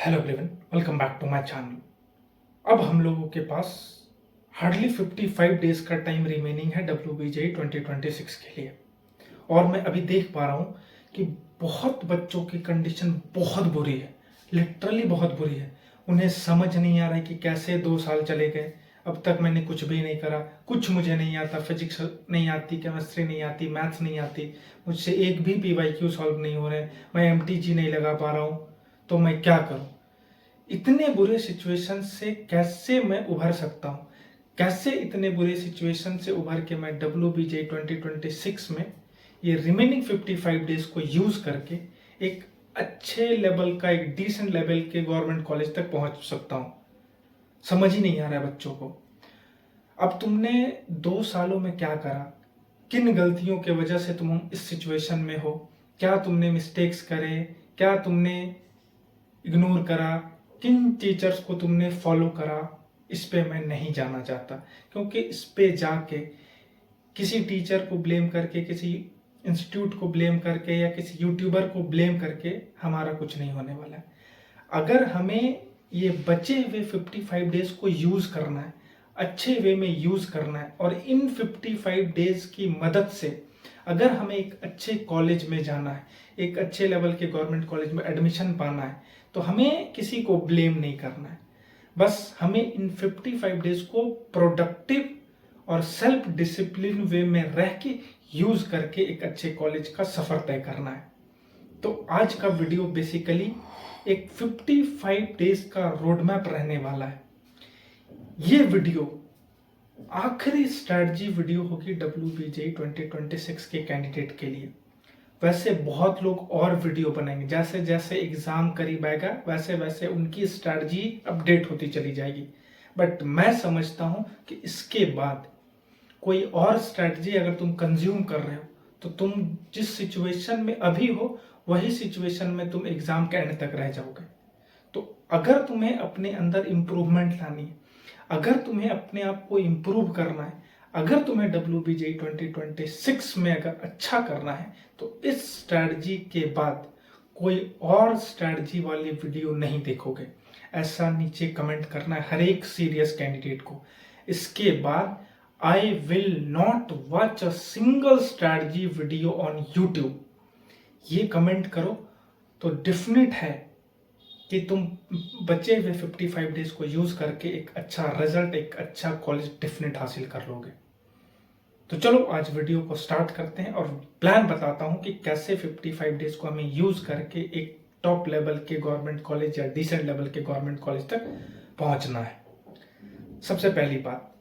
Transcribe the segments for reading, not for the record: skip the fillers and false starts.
Hello everyone, welcome back to my channel. अब हम लोगों के पास हार्डली 55 डेज का टाइम रिमेनिंग है WBJ 2026 के लिए। और मैं अभी देख पा रहा हूँ कि बहुत बच्चों की कंडीशन बहुत बुरी है, लिटरली बहुत बुरी है। उन्हें समझ नहीं आ रहा है कि कैसे 2 साल चले गए, अब तक मैंने कुछ भी नहीं करा, कुछ मुझे नहीं आता, फिजिक्स नहीं आती, केमिस्ट्री नहीं आती, मैथ्स नहीं आती, मुझसे एक भी PYQ सॉल्व नहीं हो रहे, मैं MTG नहीं लगा पा रहा हूँ, तो मैं क्या करूँ। इतने बुरे सिचुएशन से कैसे मैं उभर सकता हूँ, कैसे इतने बुरे सिचुएशन से उभर के मैं WBJ 2026 में ये रिमेनिंग 55 डेज को यूज करके एक अच्छे लेवल का, एक डिसेंट लेवल के गवर्नमेंट कॉलेज तक पहुंच सकता हूँ। समझ ही नहीं आ रहा है बच्चों को। अब तुमने 2 सालों में क्या करा, किन गलतियों के वजह से तुम इस सिचुएशन में हो, क्या तुमने मिस्टेक्स करे, क्या तुमने इग्नोर करा, किन टीचर्स को तुमने फॉलो करा, इस पे मैं नहीं जाना चाहता। क्योंकि इस पे जाके किसी टीचर को ब्लेम करके, किसी इंस्टीट्यूट को ब्लेम करके या किसी यूट्यूबर को ब्लेम करके हमारा कुछ नहीं होने वाला है। अगर हमें ये बचे हुए 55 डेज को यूज करना है, अच्छे वे में यूज करना है, और इन 55 डेज की मदद से अगर हमें एक अच्छे कॉलेज में जाना है, एक अच्छे लेवल के गवर्नमेंट कॉलेज में एडमिशन पाना है, तो हमें किसी को ब्लेम नहीं करना है। बस हमें इन 55 डेज को प्रोडक्टिव और सेल्फ डिसिप्लिन वे में रह के यूज करके एक अच्छे कॉलेज का सफर तय करना है। तो आज का वीडियो बेसिकली एक 55 डेज का रोड मैप रहने वाला है। ये वीडियो आखिरी स्ट्रैटेजी वीडियो होगी WBJ 2026 के कैंडिडेट के लिए। वैसे बहुत लोग और वीडियो बनाएंगे, जैसे जैसे एग्जाम करीब आएगा वैसे वैसे उनकी स्ट्रैटेजी अपडेट होती चली जाएगी। बट मैं समझता हूं कि इसके बाद कोई और स्ट्रैटेजी अगर तुम कंज्यूम कर रहे हो तो तुम जिस सिचुएशन में अभी हो वही सिचुएशन में तुम एग्जाम के एंड तक रह जाओगे। तो अगर तुम्हें अपने अंदर इंप्रूवमेंट लानी है, अगर तुम्हें अपने आप को इंप्रूव करना है, अगर तुम्हें WBJ 2026 में अगर अच्छा करना है, तो इस स्ट्रैटेजी के बाद कोई और स्ट्रैटेजी वाली वीडियो नहीं देखोगे। ऐसा नीचे कमेंट करना है हर एक सीरियस कैंडिडेट को। इसके बाद I will not watch a single strategy video on YouTube. ये कमेंट करो तो डेफिनेट है कि तुम बचे हुए 55 डेज को यूज करके एक अच्छा रिजल्ट, एक अच्छा कॉलेज डेफिनेट हासिल कर लोगे। तो चलो आज वीडियो को स्टार्ट करते हैं और प्लान बताता हूं कि कैसे 55 डेज को हमें यूज करके एक टॉप लेवल के गवर्नमेंट कॉलेज या डिसेंट लेवल के गवर्नमेंट कॉलेज तक पहुंचना है। सबसे पहली बात,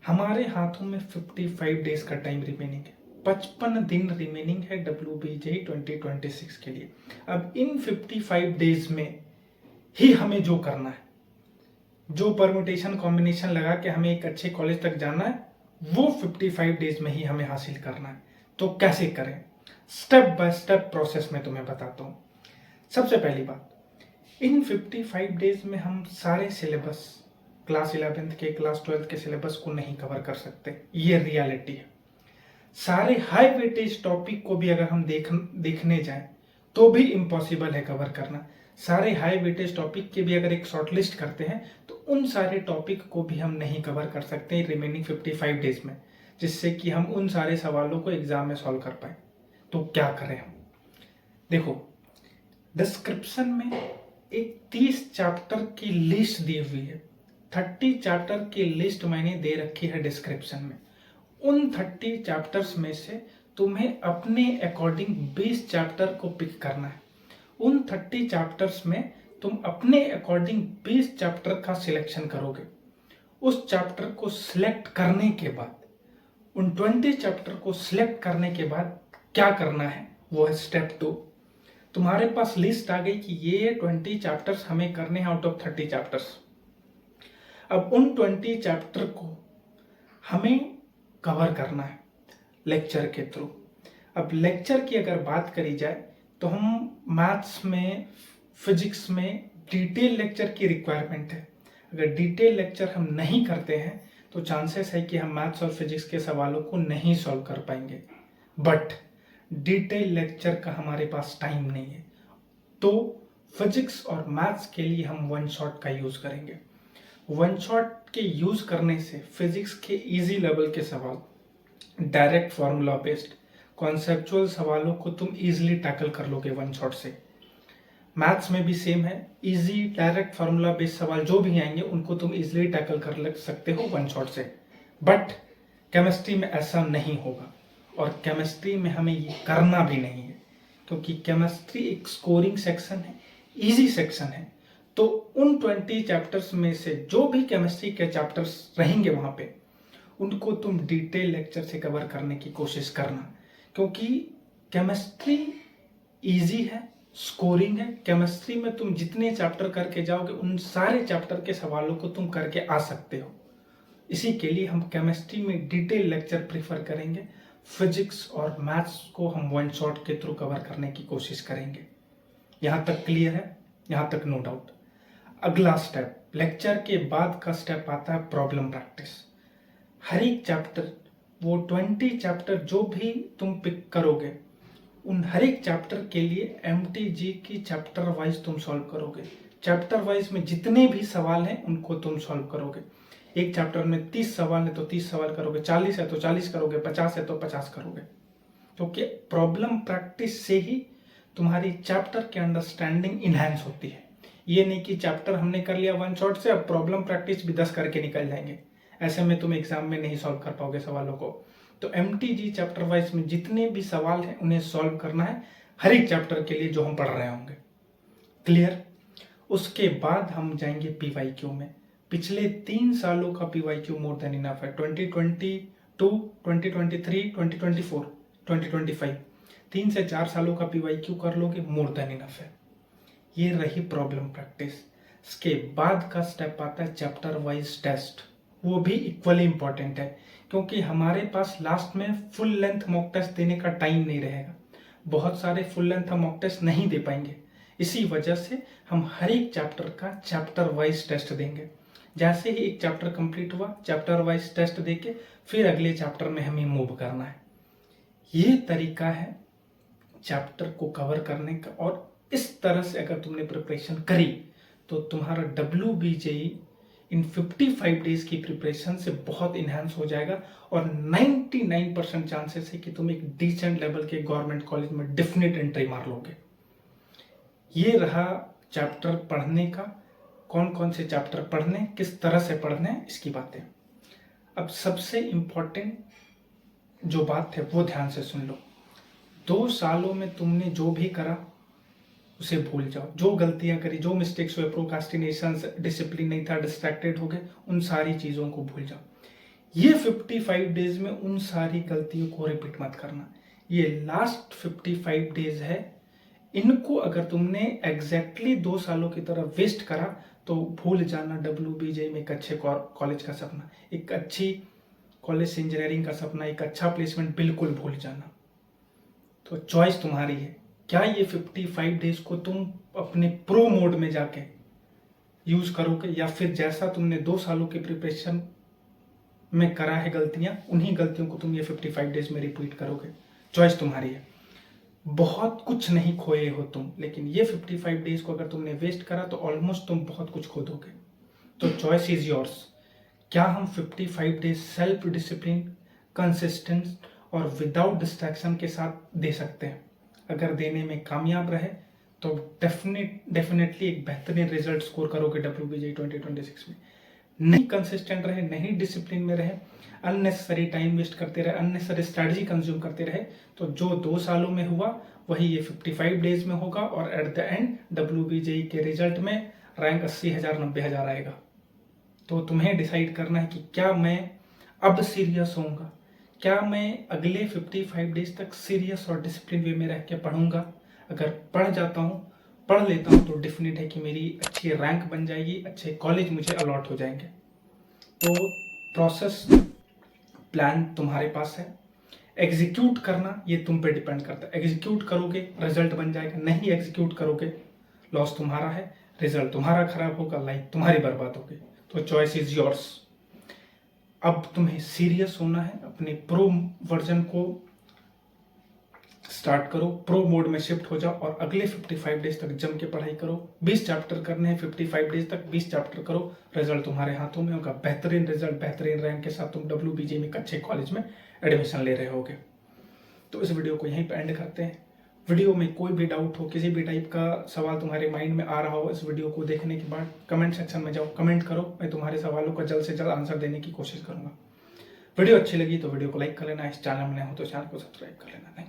हमारे हाथों में 55 डेज का टाइम रिमेनिंग है, 55 दिन रिमेनिंग है WBJ 2026 के लिए। अब इन 55 डेज में ही हमें जो करना है, जो परम्यूटेशन कॉम्बिनेशन लगा के हमें एक अच्छे कॉलेज तक जाना है, वो 55 डेज में ही हमें हासिल करना है। तो कैसे करें, स्टेप बाय स्टेप प्रोसेस में तुम्हें बताता हूं। सबसे पहली बात, इन 55 डेज में हम सारे सिलेबस, क्लास 11th के, क्लास 12th के सिलेबस को नहीं कवर कर सकते, ये रियलिटी है। सारे हाई वेटेज टॉपिक को भी अगर हम देखने जाएं तो भी इम्पॉसिबल है कवर करना। सारे हाई वेटेज टॉपिक के भी अगर एक शॉर्टलिस्ट करते हैं तो उन सारे टॉपिक को भी हम नहीं कवर कर सकते रिमेनिंग 55 डेज में, जिससे कि हम उन सारे सवालों को एग्जाम में सॉल्व कर पाए। तो क्या करें हम? देखो, डिस्क्रिप्शन में एक 30 चैप्टर की लिस्ट दी हुई है। 30 चैप्टर की लिस्ट मैंने दे रखी है डिस्क्रिप्शन में। उन 30 चैप्टर्स में से तुम्हें अपने अकॉर्डिंग 20 चैप्टर को पिक करना है। उन 30 चैप्टर्स में तुम अपने अकॉर्डिंग 20 चैप्टर का सिलेक्शन करोगे। उस चैप्टर को सिलेक्ट करने के बाद, उन 20 चैप्टर को सिलेक्ट करने के बाद क्या करना है, वो है स्टेप 2। तुम्हारे पास लिस्ट आ गई कि ये 20 चैप्टर्स हमें करने हैं आउट ऑफ 30 चैप्टर्स। अब उन 20 चैप्टर को हमें कवर करना है लेक्चर के थ्रू। अब लेक्चर की अगर बात करी जाए तो हम मैथ्स में, फिजिक्स में डिटेल लेक्चर की रिक्वायरमेंट है। अगर डिटेल लेक्चर हम नहीं करते हैं तो चांसेस है कि हम मैथ्स और फिजिक्स के सवालों को नहीं सॉल्व कर पाएंगे। बट डिटेल लेक्चर का हमारे पास टाइम नहीं है, तो फिजिक्स और मैथ्स के लिए हम वन शॉट का यूज करेंगे। वन शॉट के यूज करने से फिजिक्स के इजी लेवल के सवाल, डायरेक्ट फॉर्मूला बेस्ड कॉन्सेप्चुअल सवालों को तुम इजीली टैकल कर लोगे वन शॉट से। मैथ्स में भी सेम है, इजी डायरेक्ट फार्मूला बेस्ड सवाल जो भी आएंगे उनको तुम इजीली टैकल कर सकते हो वन शॉट से। बट केमिस्ट्री में ऐसा नहीं होगा, और केमिस्ट्री में हमें ये करना भी नहीं है, क्योंकि केमिस्ट्री एक स्कोरिंग सेक्शन है, इजी सेक्शन है। तो उन 20 चैप्टर्स में से जो भी केमिस्ट्री के चैप्टर्स रहेंगे वहां पे, उनको तुम डिटेल लेक्चर से कवर करने की कोशिश करना, क्योंकि केमिस्ट्री इजी है, स्कोरिंग है। केमिस्ट्री में तुम जितने चैप्टर करके जाओगे उन सारे चैप्टर के सवालों को तुम करके आ सकते हो। इसी के लिए हम केमिस्ट्री में डिटेल लेक्चर प्रीफर करेंगे। फिजिक्स और मैथ्स को हम वन शॉट के थ्रू कवर करने की कोशिश करेंगे। यहाँ तक क्लियर है? यहाँ तक नो डाउट। अगला स्टेप, लेक्चर के बाद का स्टेप आता है प्रॉब्लम प्रैक्टिस। हर एक चैप्टर, वो 20 चैप्टर जो भी तुम पिक करोगे, उन हर एक चैप्टर के लिए MTG की चैप्टर वाइज तुम सॉल्व करोगे। चैप्टर वाइज में जितने भी सवाल हैं उनको तुम सॉल्व करोगे। एक चैप्टर में 30 सवाल है तो 30 सवाल करोगे, 40 है तो 40 करोगे, 50 है तो 50 करोगे। क्योंकि प्रॉब्लम प्रैक्टिस से ही तुम्हारी चैप्टर की अंडरस्टैंडिंग इनहैंस होती है। ये नहीं कि चैप्टर हमने कर लिया वन शॉट से, अब प्रॉब्लम प्रैक्टिस भी 10 करके निकल जाएंगे। ऐसे में तुम एग्जाम में नहीं सॉल्व कर पाओगे सवालों को। तो MTG चैप्टर वाइज में जितने भी सवाल हैं उन्हें सॉल्व करना है, हर एक चैप्टर के लिए जो हम पढ़ रहे होंगे। क्लियर? उसके बाद हम जाएंगे PYQ में। पिछले 3 सालों का PYQ मोर देन इनफ है। 2022, 2023, 2024, 2025, 3 से 4 सालों का PYQ कर लोगे, मोर देन इनफ है। ये रही प्रॉब्लम प्रैक्टिस। इसके बाद का स्टेप आता है चैप्टर वाइज टेस्ट। वो भी इक्वली इंपॉर्टेंट है, क्योंकि हमारे पास लास्ट में फुल लेंथ मॉक टेस्ट देने का टाइम नहीं रहेगा। बहुत सारे फुल लेंथ हम मॉक टेस्ट नहीं दे पाएंगे। इसी वजह से हम हर एक चैप्टर का चैप्टर वाइज टेस्ट देंगे। जैसे ही एक चैप्टर कंप्लीट हुआ, चैप्टर वाइज टेस्ट देके फिर अगले चैप्टर में हमें मूव करना है। ये तरीका है चैप्टर को कवर करने का, और इस तरह से अगर तुमने प्रिपरेशन करी तो तुम्हारा WBJE इन 55 डेज की प्रिपरेशन से बहुत इन्हांस हो जाएगा, और 99% चांसेस है कि तुम एक डिसेंट लेवल के गवर्नमेंट कॉलेज में डेफिनेट एंट्री मार लोगे। ये रहा चैप्टर पढ़ने का, कौन कौन से चैप्टर पढ़ने, किस तरह से पढ़ने, इसकी बातें। अब सबसे इंपॉर्टेंट जो बात है वो ध्यान से सुन लो। 2 सालों में तुमने जो भी करा उसे भूल जाओ। जो गलतियां करी, जो मिस्टेक्स हुए, प्रोकास्टिनेशन, डिसिप्लिन नहीं था, डिस्ट्रैक्टेड हो गए, उन सारी चीजों को भूल जाओ। ये 55 डेज में उन सारी गलतियों को रिपीट मत करना। ये लास्ट 55 डेज है, इनको अगर तुमने एग्जैक्टली 2 सालों की तरह वेस्ट करा तो भूल जाना WBJ में एक अच्छे कॉलेज का सपना, एक अच्छी कॉलेज से इंजीनियरिंग का सपना, एक अच्छा प्लेसमेंट बिल्कुल भूल जाना। तो चॉइस तुम्हारी है। क्या ये 55 डेज को तुम अपने प्रो मोड में जाके यूज करोगे, या फिर जैसा तुमने 2 सालों की प्रिपरेशन में करा है गलतियां, उन्हीं गलतियों को तुम ये 55 डेज में रिपीट करोगे? चॉइस तुम्हारी है। बहुत कुछ नहीं खोए हो तुम, लेकिन ये 55 डेज को अगर तुमने वेस्ट करा तो ऑलमोस्ट तुम बहुत कुछ खो दोगे। तो चॉइस इज योर्स। क्या हम 55 डेज सेल्फ डिसिप्लिन, कंसिस्टेंट और विदाउट डिस्ट्रैक्शन के साथ दे सकते हैं? अगर देने में कामयाब रहे तो डेफिनेटली एक बेहतरीन रिजल्ट स्कोर करोगे WBJ 2026 में। नहीं कंसिस्टेंट रहे, नहीं डिसिप्लिन में रहे, अननेसेसरी टाइम वेस्ट करते रहे, अननेसेसरी स्ट्रैटेजी कंज्यूम करते रहे, तो जो 2 सालों में हुआ वही ये 55 डेज में होगा, और एट द एंड WBJ के रिजल्ट में रैंक 80,000 90,000 आएगा। तो तुम्हें डिसाइड करना है कि क्या मैं अब सीरियस होऊंगा, क्या मैं अगले 55 डेज तक सीरियस और डिसिप्लिन वे में रह के पढ़ूंगा। अगर पढ़ जाता हूँ, पढ़ लेता हूँ, तो डेफिनेट है कि मेरी अच्छी रैंक बन जाएगी, अच्छे कॉलेज मुझे अलॉट हो जाएंगे। तो प्रोसेस प्लान तुम्हारे पास है, एग्जीक्यूट करना ये तुम पे डिपेंड करता है। एग्जीक्यूट करोगे रिजल्ट बन जाएगा, नहीं एग्जीक्यूट करोगे लॉस तुम्हारा है, रिजल्ट तुम्हारा खराब होगा, लाइफ तुम्हारी बर्बाद होगी। तो चॉइस इज योर्स। अब तुम्हें सीरियस होना है, अपने प्रो वर्जन को स्टार्ट करो, प्रो मोड में शिफ्ट हो जाओ और अगले 55 डेज तक जम के पढ़ाई करो। 20 चैप्टर करने हैं 55 डेज तक, 20 चैप्टर करो, रिजल्ट तुम्हारे हाथों में होगा। बेहतरीन रिजल्ट, बेहतरीन रैंक के साथ तुम WBJ में एक अच्छे कॉलेज में एडमिशन ले रहे होगे। तो इस वीडियो को यहीं पर एंड करते हैं। वीडियो में कोई भी डाउट हो, किसी भी टाइप का सवाल तुम्हारे माइंड में आ रहा हो, इस वीडियो को देखने के बाद कमेंट सेक्शन में जाओ, कमेंट करो। मैं तुम्हारे सवालों का जल्द से जल्द आंसर देने की कोशिश करूंगा। वीडियो अच्छी लगी तो वीडियो को लाइक कर लेना, इस चैनल में नए हो तो चैनल को सब्सक्राइब कर लेना।